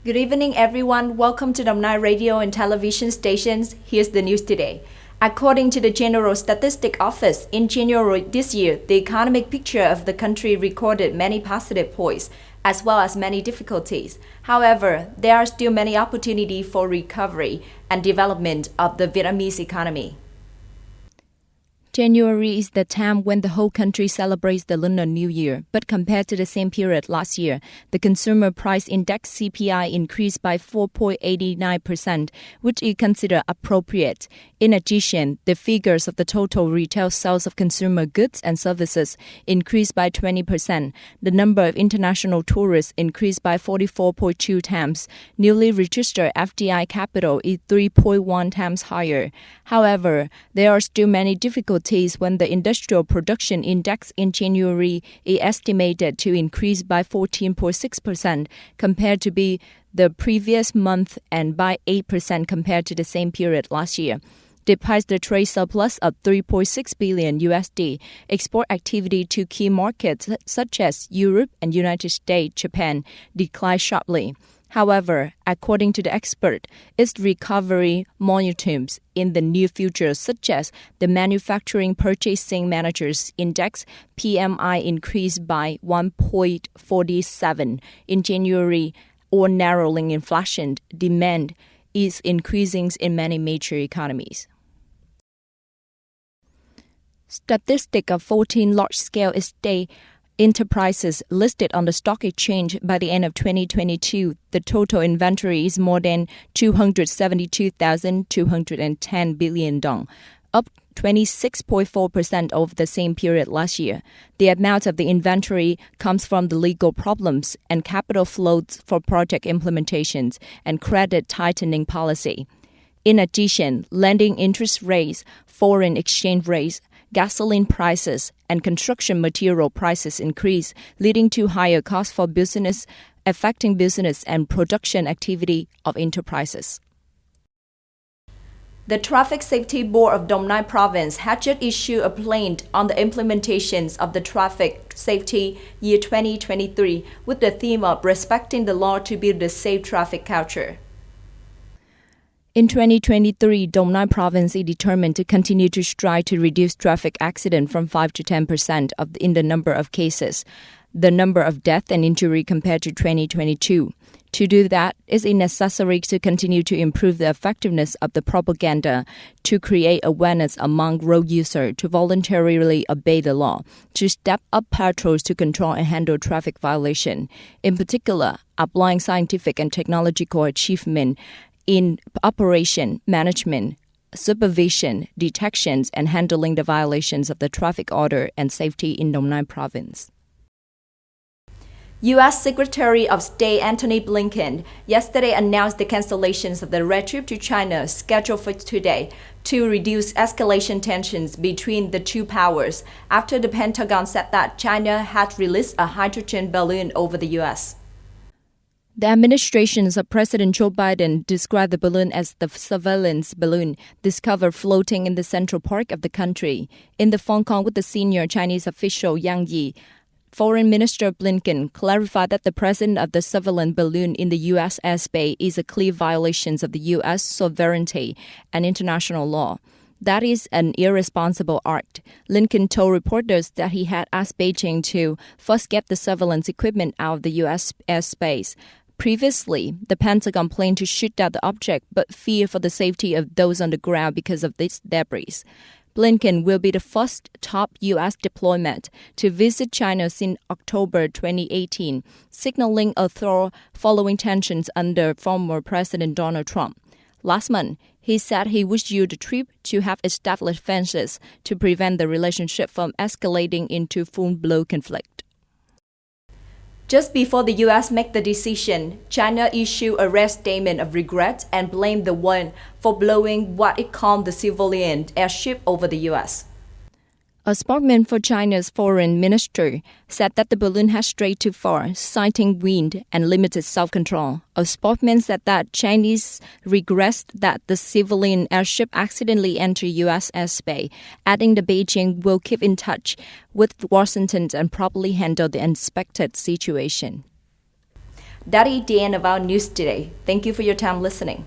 Good evening, everyone. Welcome to Đồng Nai Radio and Television Stations. Here's the news today. According to the General Statistics Office, in January this year, the economic picture of the country recorded many positive points, as well as many difficulties. However, there are still many opportunities for recovery and development of the Vietnamese economy. January is the time when the whole country celebrates the Lunar New Year, but compared to the same period last year, the Consumer Price Index CPI increased by 4.89%, which is considered appropriate. In addition, the figures of the total retail sales of consumer goods and services increased by 20%. The number of international tourists increased by 44.2 times. Newly registered FDI capital is 3.1 times higher. However, there are still many difficulties when the Industrial Production Index in January is estimated to increase by 14.6% compared to the previous month and by 8% compared to the same period last year. Despite the trade surplus of $3.6 billion USD, export activity to key markets such as Europe and United States, Japan declined sharply. However, according to the expert, its recovery momentum in the near future, such as the Manufacturing Purchasing Managers Index (PMI) increased by 1.47 in January, or narrowing inflation demand is increasing in many major economies. Statistics of 14 large-scale estate enterprises listed on the stock exchange by the end of 2022, the total inventory is more than 272,210 billion dong, up 26.4% over the same period last year. The amount of the inventory comes from the legal problems and capital flows for project implementations and credit tightening policy. In addition, lending interest rates, foreign exchange rates, gasoline prices and construction material prices increase, leading to higher costs for business, affecting business and production activity of enterprises. The Traffic Safety Board of Đồng Nai Province had just issued a plan on the implementations of the Traffic Safety Year 2023 with the theme of respecting the law to build a safe traffic culture. In 2023, Đồng Nai Province is determined to continue to strive to reduce traffic accidents from 5 to 10% in the number of cases, the number of deaths and injury compared to 2022. To do that, it is necessary to continue to improve the effectiveness of the propaganda, to create awareness among road users to voluntarily obey the law, to step up patrols to control and handle traffic violation. In particular, applying scientific and technological achievement in operation, management, supervision, detections, and handling the violations of the traffic order and safety in Đồng Nai Province. U.S. Secretary of State Antony Blinken yesterday announced the cancellations of the red trip to China scheduled for today to reduce escalation tensions between the two powers after the Pentagon said that China had released a hydrogen balloon over the U.S. The administrations of President Joe Biden described the balloon as the surveillance balloon discovered floating in the central park of the country. In the phone call with the senior Chinese official Yang Yi, Foreign Minister Blinken clarified that the presence of the surveillance balloon in the U.S. airspace is a clear violation of the U.S. sovereignty and international law. That is an irresponsible act. Blinken told reporters that he had asked Beijing to first get the surveillance equipment out of the U.S. airspace. Previously, the Pentagon planned to shoot down the object but feared for the safety of those on the ground because of this debris. Blinken will be the first top U.S. diplomat to visit China since October 2018, signaling a thaw following tensions under former President Donald Trump. Last month, he said he wished the trip to have established fences to prevent the relationship from escalating into full-blown conflict. Just before the U.S. made the decision, China issued a rare statement of regret and blamed the one for blowing what it called the civilian airship over the U.S. A spokesman for China's foreign ministry said that the balloon had strayed too far, citing wind and limited self-control. A spokesman said that Chinese regrets that the civilian airship accidentally entered U.S. airspace, adding that Beijing will keep in touch with Washington and properly handle the unexpected situation. That is the end of our news today. Thank you for your time listening.